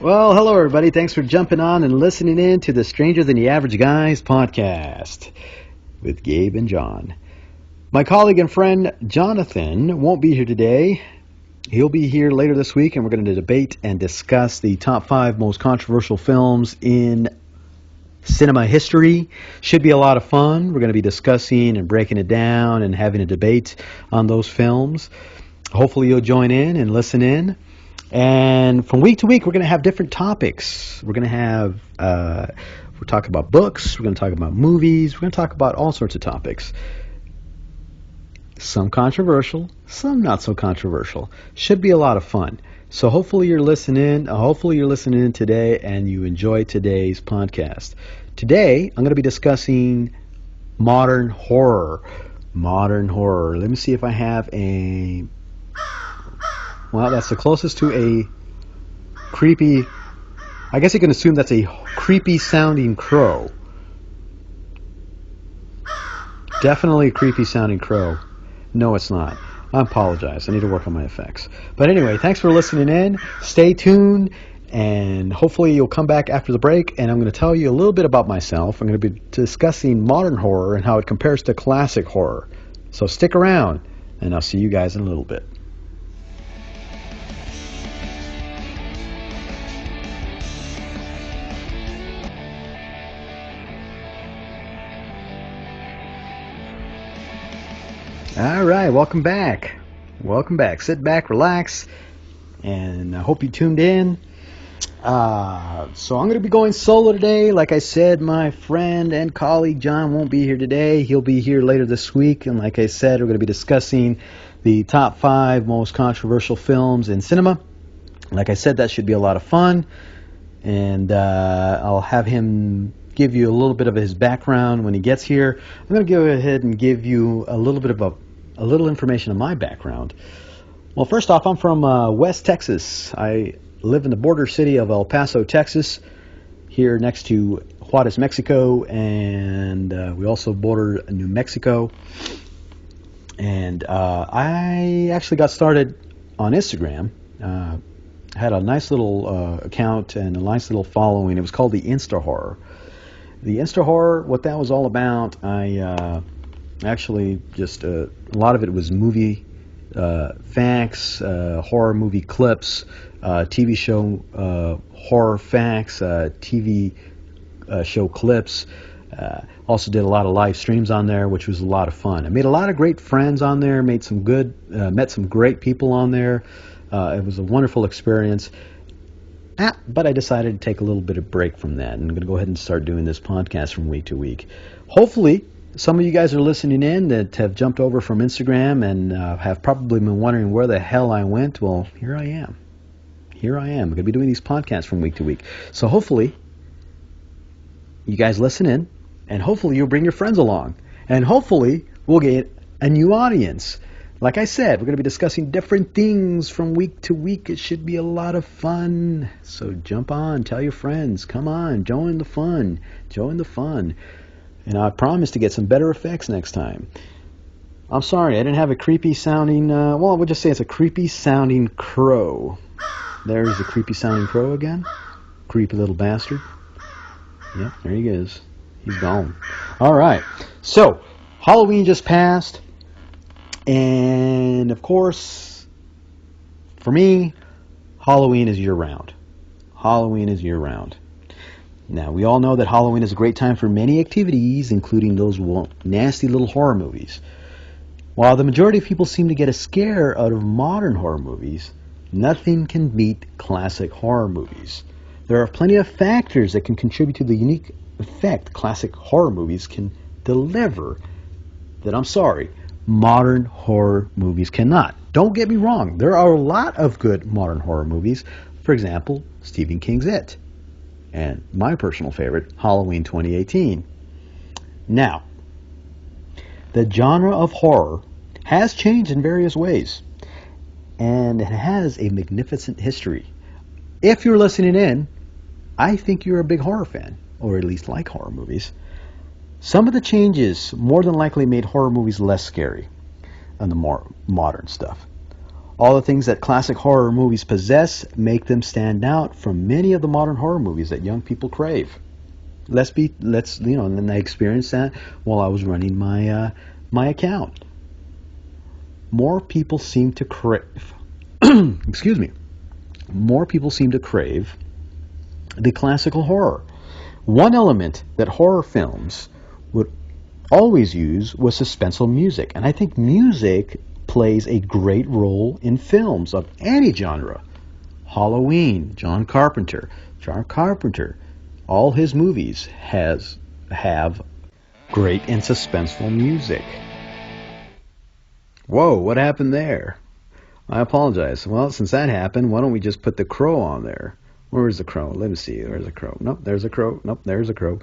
Well, hello everybody. Thanks for jumping on and listening in to the Stranger Than the Average Guys podcast with Gabe and John. My colleague and friend Jonathan won't be here today. He'll be here later this week, and we're going to debate and discuss the top 5 most controversial films in cinema history. Should be a lot of fun. We're going to be discussing and breaking it down and having a debate on those films. Hopefully you'll join in and listen in. And from week to week, we're going to have different topics. We're going to have, we're talking about books, we're going to talk about movies, we're going to talk about all sorts of topics. Some controversial, some not so controversial. Should be a lot of fun. So hopefully you're listening. Hopefully you're listening in today and you enjoy today's podcast. Today, I'm going to be discussing modern horror. Modern horror. Let me see if I have a... Well, that's the closest to a creepy... I guess you can assume that's a creepy sounding crow. Definitely a creepy sounding crow. No, it's not. I apologize. I need to work on my effects. But anyway, thanks for listening in. Stay tuned, and hopefully you'll come back after the break, and I'm going to tell you a little bit about myself. I'm going to be discussing modern horror and how it compares to classic horror. So stick around, and I'll see you guys in a little bit. All right, welcome back. Welcome back. Sit back, relax, and I hope you tuned in. So I'm going to be going solo today. Like I said, my friend and colleague John won't be here today. He'll be here later this week. And like I said, we're going to be discussing the top 5 most controversial films in cinema. Like I said, that should be a lot of fun. And I'll have him give you a little bit of his background when he gets here. I'm going to go ahead and give you a little bit of a little information on my background. Well, first off, I'm from West Texas. I live in the border city of El Paso, Texas, here next to Juarez, Mexico, and we also border New Mexico. And I actually got started on Instagram. Had a nice little account and a nice little following. It was called the Insta Horror. The Insta Horror, what that was all about, I actually just, a lot of it was movie facts, horror movie clips, TV show horror facts, TV show clips. Also did a lot of live streams on there, which was a lot of fun. I made a lot of great friends on there, met some great people on there. It was a wonderful experience. But I decided to take a little bit of break from that. And I'm going to go ahead and start doing this podcast from week to week. Hopefully, some of you guys are listening in that have jumped over from Instagram and have probably been wondering where the hell I went. Well, here I am. Here I am. I'm going to be doing these podcasts from week to week. So hopefully, you guys listen in, and hopefully you'll bring your friends along. And hopefully, we'll get a new audience. Like I said, we're going to be discussing different things from week to week. It should be a lot of fun. So jump on, tell your friends, come on, join the fun. Join the fun. And I promise to get some better effects next time. I'm sorry, I didn't have a creepy sounding, well, we'll just say it's a creepy sounding crow. There's the creepy sounding crow again. Creepy little bastard. Yep, there he is. He's gone. All right. So, Halloween just passed. And, of course, for me, Halloween is year-round. Halloween is year-round. Now, we all know that Halloween is a great time for many activities, including those nasty little horror movies. While the majority of people seem to get a scare out of modern horror movies, nothing can beat classic horror movies. There are plenty of factors that can contribute to the unique effect classic horror movies can deliver that, I'm sorry, modern horror movies cannot. Don't get me wrong. There are a lot of good modern horror movies. For example, Stephen King's It. And my personal favorite, Halloween 2018. Now, the genre of horror has changed in various ways. And it has a magnificent history. If you're listening in, I think you're a big horror fan, or at least like horror movies. Some of the changes more than likely made horror movies less scary than the more modern stuff. All the things that classic horror movies possess make them stand out from many of the modern horror movies that young people crave. And then I experienced that while I was running my account. More people seem to crave, excuse me, more people seem to crave the classical horror. One element that horror films would always use was suspenseful music, and I think music plays a great role in films of any genre. Halloween, John Carpenter. All his movies have great and suspenseful music. Whoa, what happened there? I apologize. Well, since that happened, why don't we just put the crow on there? Where is the crow? Let me see. There's a crow. Nope, there's a crow. Nope, there's a crow.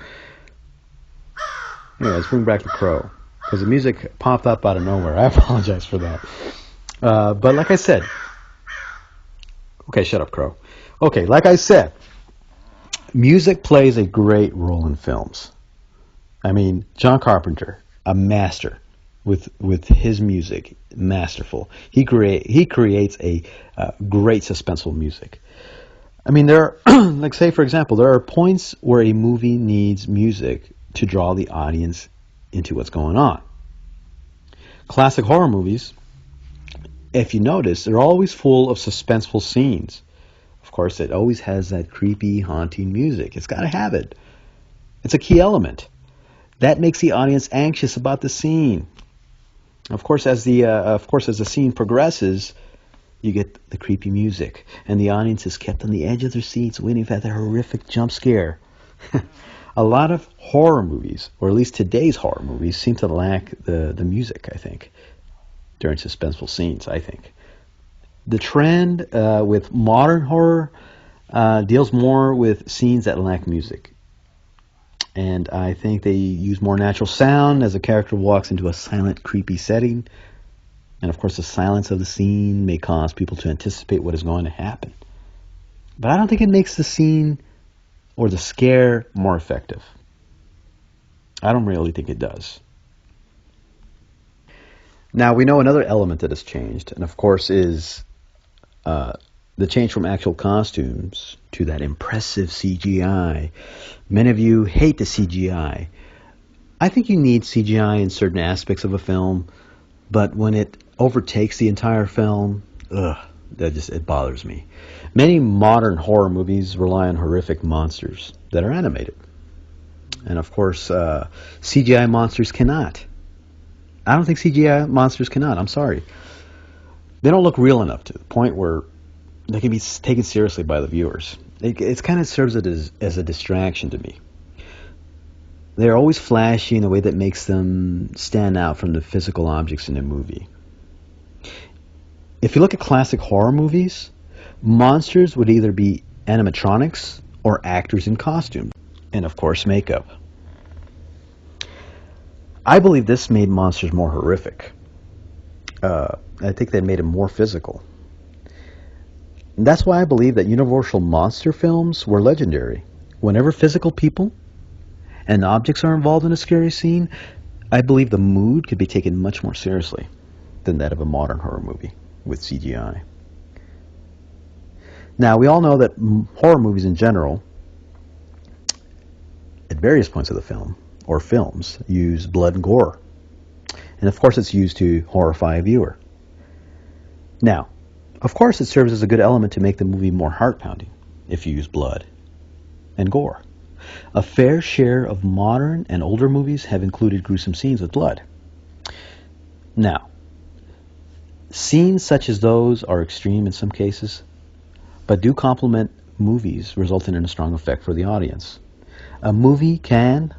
Anyway, let's bring back the crow. Because the music popped up out of nowhere. I apologize for that. But like I said... Okay, shut up, crow. Okay, like I said, music plays a great role in films. I mean, John Carpenter, a master with his music, masterful. He creates a great suspenseful music. I mean, there are, like say for example, there are points where a movie needs music to draw the audience into what's going on. Classic horror movies, if you notice, they're always full of suspenseful scenes. Of course, it always has that creepy, haunting music. It's got to have it. It's a key element. That makes the audience anxious about the scene. Of course, as the scene progresses, you get the creepy music, and the audience is kept on the edge of their seats, waiting for that horrific jump scare. A lot of horror movies, or at least today's horror movies, seem to lack the music, I think, during suspenseful scenes, I think. The trend with modern horror deals more with scenes that lack music. And I think they use more natural sound as a character walks into a silent, creepy setting. And of course, the silence of the scene may cause people to anticipate what is going to happen. But I don't think it makes the scene or the scare more effective. I don't really think it does. Now, we know another element that has changed, and of course is the change from actual costumes to that impressive CGI. Many of you hate the CGI. I think you need CGI in certain aspects of a film, but when it overtakes the entire film, it bothers me. Many modern horror movies rely on horrific monsters that are animated. And of course, CGI monsters cannot. I don't think CGI monsters cannot. I'm sorry. They don't look real enough to the point where they can be taken seriously by the viewers. It kind of serves as a distraction to me. They're always flashy in a way that makes them stand out from the physical objects in the movie. If you look at classic horror movies, monsters would either be animatronics or actors in costume, and of course makeup. I believe this made monsters more horrific. I think they made them more physical. And that's why I believe that Universal monster films were legendary. Whenever physical people and objects are involved in a scary scene, I believe the mood could be taken much more seriously than that of a modern horror movie with CGI. Now, we all know that horror movies in general, at various points of the film, or films, use blood and gore. And of course it's used to horrify a viewer. Now, of course it serves as a good element to make the movie more heart-pounding if you use blood and gore. A fair share of modern and older movies have included gruesome scenes with blood. Now, scenes such as those are extreme in some cases, but do complement movies, resulting in a strong effect for the audience. A movie can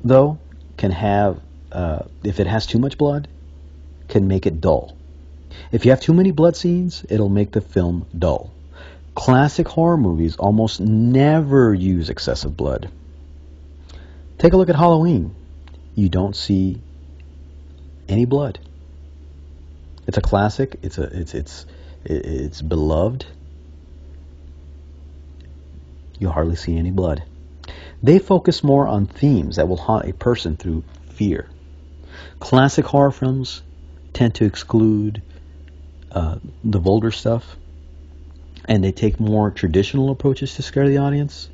have, if it has too much blood, can make it dull. If you have too many blood scenes, it'll make the film dull. Classic horror movies almost never use excessive blood. Take a look at Halloween. You don't see any blood. It's a classic. It's beloved. You hardly see any blood. They focus more on themes that will haunt a person through fear. Classic horror films tend to exclude the vulgar stuff, and they take more traditional approaches to scare the audience.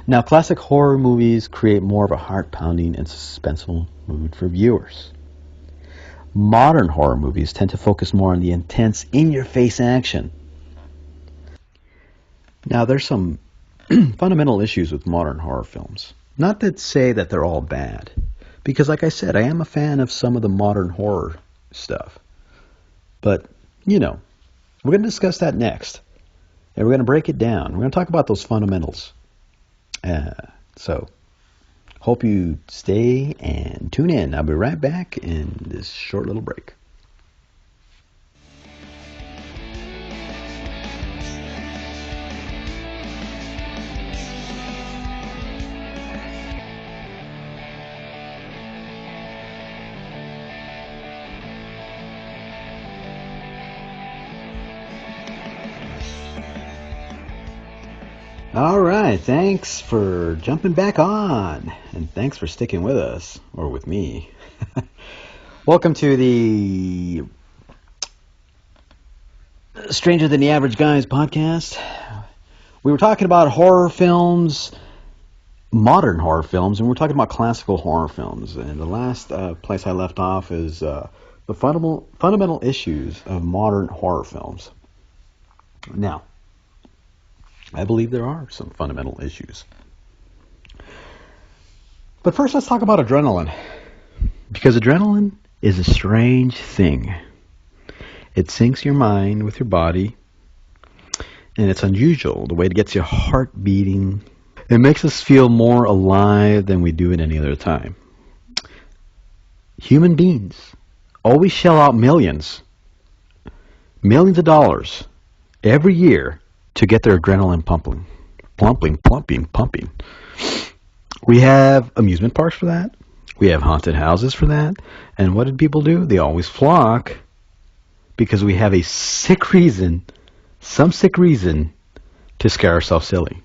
Now, classic horror movies create more of a heart-pounding and suspenseful mood for viewers. Modern horror movies tend to focus more on the intense, in-your-face action. Now, there's some fundamental issues with modern horror films. Not to say that they're all bad, because like I said, I am a fan of some of the modern horror stuff. But, we're going to discuss that next. And we're going to break it down. We're going to talk about those fundamentals. So, hope you stay and tune in. I'll be right back in this short little break. All right, thanks for jumping back on, and thanks for sticking with us, or with me. Welcome to the Stranger Than the Average Guys podcast. We were talking about horror films, modern horror films, and we're talking about classical horror films. And the last place I left off is the fundamental issues of modern horror films. Now, I believe there are some fundamental issues. But first, let's talk about adrenaline. Because adrenaline is a strange thing. It syncs your mind with your body. And it's unusual, the way it gets your heart beating. It makes us feel more alive than we do at any other time. Human beings always shell out millions of dollars every year to get their adrenaline pumping. We have amusement parks for that. We have haunted houses for that. And what did people do? They always flock because we have some sick reason to scare ourselves silly.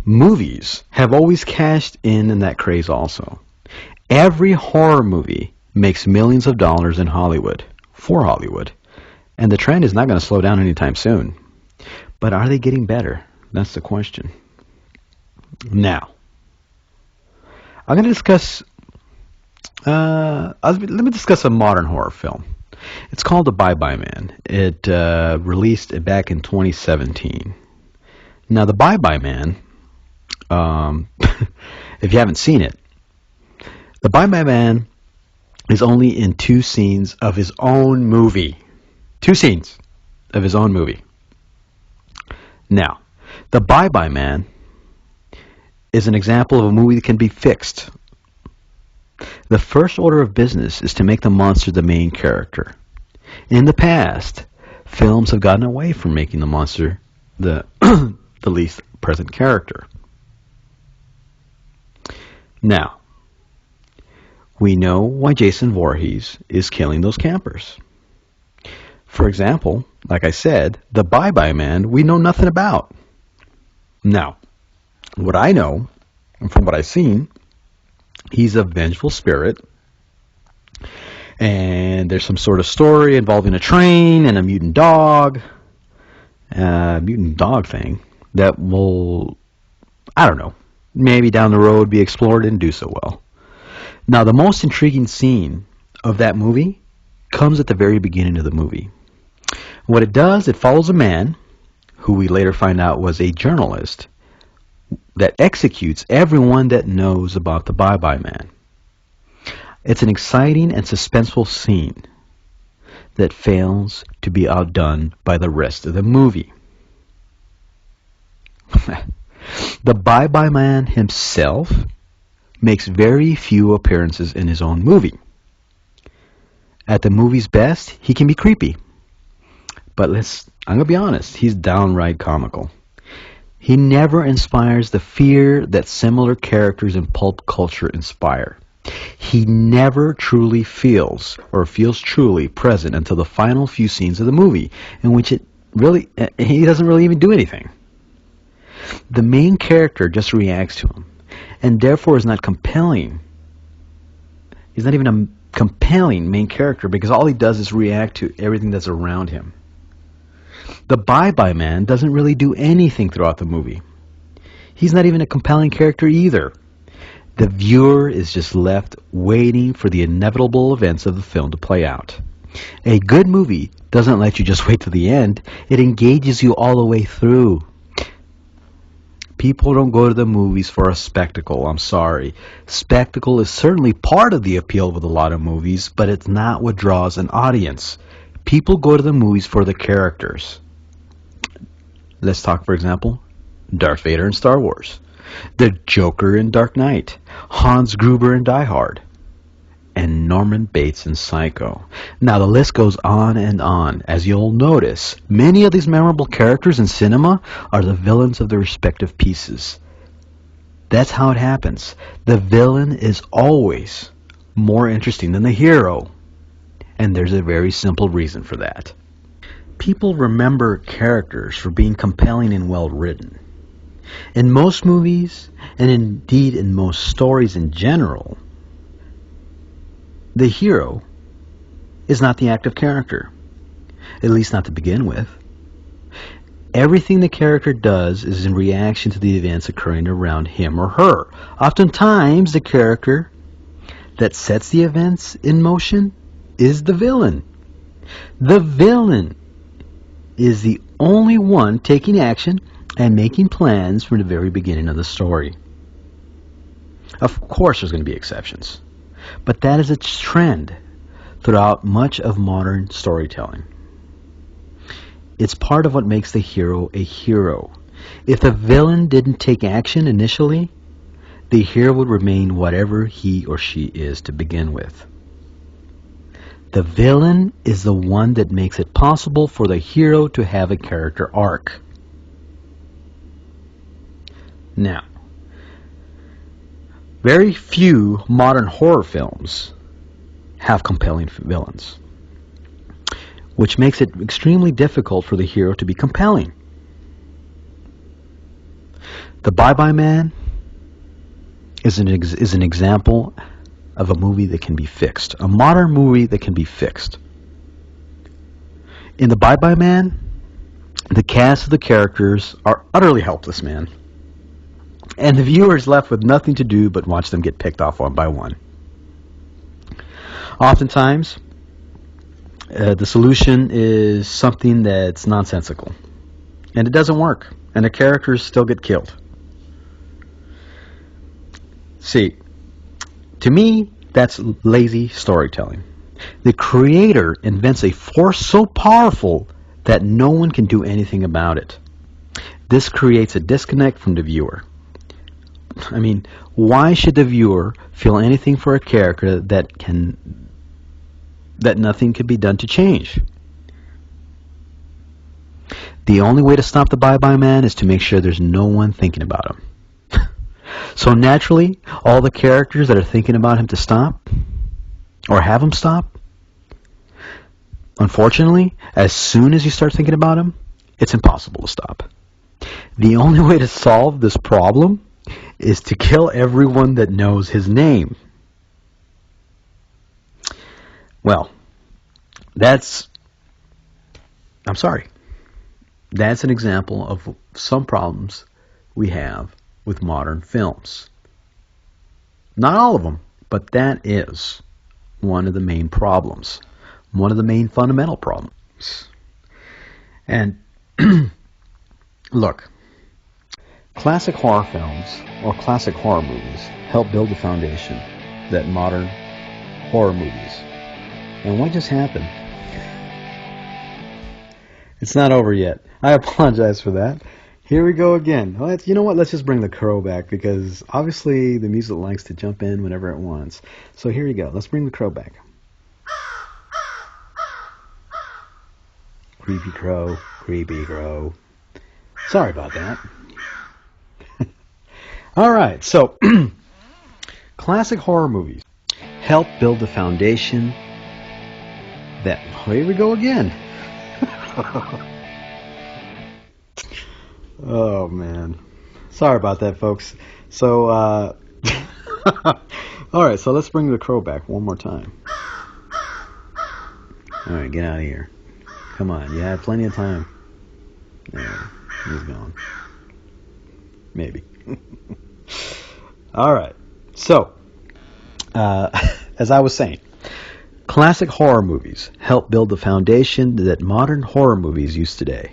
Movies have always cashed in that craze also. Every horror movie makes millions of dollars in Hollywood, for Hollywood. And the trend is not going to slow down anytime soon. But are they getting better? That's the question. Now, I'm going to discuss, let me discuss a modern horror film. It's called The Bye-Bye Man. It released back in 2017. Now, The Bye-Bye Man, if you haven't seen it, The Bye-Bye Man is only in 2 scenes of his own movie. 2 scenes of his own movie. Now, The Bye-Bye Man is an example of a movie that can be fixed. The first order of business is to make the monster the main character. In the past, films have gotten away from making the monster the least present character. Now, we know why Jason Voorhees is killing those campers. For example, like I said, the Bye-Bye Man we know nothing about. Now, what I know, and from what I've seen, he's a vengeful spirit. And there's some sort of story involving a train and a mutant dog thing that will, I don't know, maybe down the road be explored and do so well. Now, the most intriguing scene of that movie comes at the very beginning of the movie. What it does, it follows a man, who we later find out was a journalist, that executes everyone that knows about the Bye-Bye Man. It's an exciting and suspenseful scene that fails to be outdone by the rest of the movie. The Bye-Bye Man himself makes very few appearances in his own movie. At the movie's best, he can be creepy. But I'm going to be honest, he's downright comical. He never inspires the fear that similar characters in pulp culture inspire. He never truly feels truly present until the final few scenes of the movie, in which he doesn't really even do anything. The main character just reacts to him, and therefore is not compelling. He's not even a compelling main character because all he does is react to everything that's around him. The Bye-Bye Man doesn't really do anything throughout the movie. He's not even a compelling character either. The viewer is just left waiting for the inevitable events of the film to play out. A good movie doesn't let you just wait to the end. It engages you all the way through. People don't go to the movies for a spectacle. I'm sorry. Spectacle is certainly part of the appeal with a lot of movies, but it's not what draws an audience. People go to the movies for the characters. Let's talk, for example, Darth Vader in Star Wars, the Joker in Dark Knight, Hans Gruber in Die Hard, and Norman Bates in Psycho. Now the list goes on and on. As you'll notice, many of these memorable characters in cinema are the villains of their respective pieces. That's how it happens. The villain is always more interesting than the hero. And there's a very simple reason for that. People remember characters for being compelling and well written. In most movies, and indeed in most stories in general, the hero is not the active character, at least not to begin with. Everything the character does is in reaction to the events occurring around him or her. Oftentimes, the character that sets the events in motion is the villain. The villain is the only one taking action and making plans from the very beginning of the story. Of course, there's going to be exceptions. But that is a trend throughout much of modern storytelling. It's part of what makes the hero a hero. If the villain didn't take action initially, the hero would remain whatever he or she is to begin with. The villain is the one that makes it possible for the hero to have a character arc. Now, very few modern horror films have compelling villains, which makes it extremely difficult for the hero to be compelling. The Bye-Bye Man is an example of a movie that can be fixed, a modern movie that can be fixed. In The Bye-Bye Man, the cast of the characters are utterly helpless, man. And the viewer is left with nothing to do but watch them get picked off one by one. Oftentimes, the solution is something that's nonsensical. And it doesn't work. And the characters still get killed. See, to me, that's lazy storytelling. The creator invents a force so powerful that no one can do anything about it. This creates a disconnect from the viewer. I mean, why should the viewer feel anything for a character that nothing can be done to change? The only way to stop the Bye-Bye Man is to make sure there's no one thinking about him. So naturally, all the characters that are thinking about him to stop, or have him stop, unfortunately, as soon as you start thinking about him, it's impossible to stop. The only way to solve this problem is to kill everyone that knows his name. Well, that's an example of some problems we have with modern films. Not all of them, but that is one of the main problems, one of the main fundamental problems. And look, classic horror films or classic horror movies help build the foundation that modern horror movies. And what just happened? It's not over yet. I apologize for that. Here we go again. You know what? Let's just bring the crow back because obviously the music likes to jump in whenever it wants. So here we go. Let's bring the crow back. Creepy crow, creepy crow. Sorry about that. All right, so classic horror movies help build the foundation that... Here we go again. Oh, man. Sorry about that, folks. So, all right, so let's bring the crow back one more time. All right, get out of here. Come on, you have plenty of time. There, he's gone. Maybe. All right. So, as I was saying, classic horror movies help build the foundation that modern horror movies use today.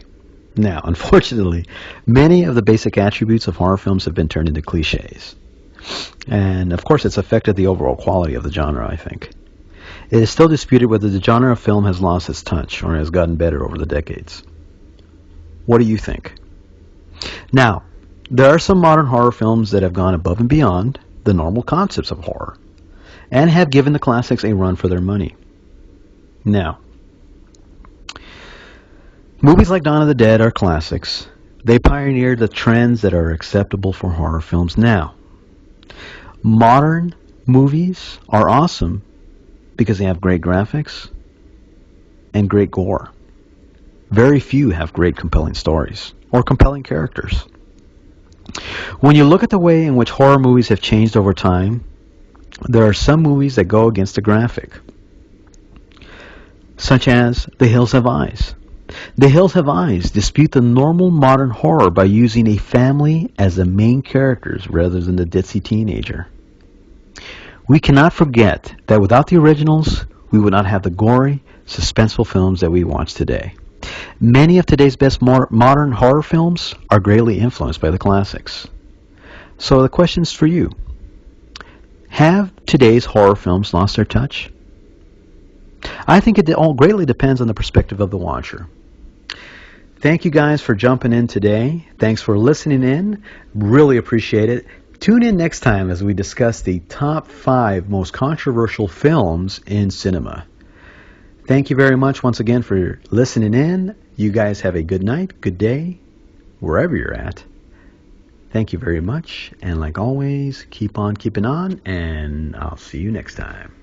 Now, unfortunately, many of the basic attributes of horror films have been turned into cliches. And, of course, it's affected the overall quality of the genre, I think. It is still disputed whether the genre of film has lost its touch or has gotten better over the decades. What do you think? Now, there are some modern horror films that have gone above and beyond the normal concepts of horror and have given the classics a run for their money. Now, movies like Dawn of the Dead are classics. They pioneered the trends that are acceptable for horror films now. Modern movies are awesome because they have great graphics and great gore. Very few have great compelling stories or compelling characters. When you look at the way in which horror movies have changed over time, there are some movies that go against the graphic, such as The Hills Have Eyes. The Hills Have Eyes dispute the normal modern horror by using a family as the main characters rather than the ditzy teenager. We cannot forget that without the originals, we would not have the gory, suspenseful films that we watch today. Many of today's best modern horror films are greatly influenced by the classics. So the question's for you. Have today's horror films lost their touch? I think it all greatly depends on the perspective of the watcher. Thank you guys for jumping in today. Thanks for listening in. Really appreciate it. Tune in next time as we discuss the top 5 most controversial films in cinema. Thank you very much once again for listening in. You guys have a good night, good day, wherever you're at. Thank you very much. And like always, keep on keeping on, and I'll see you next time.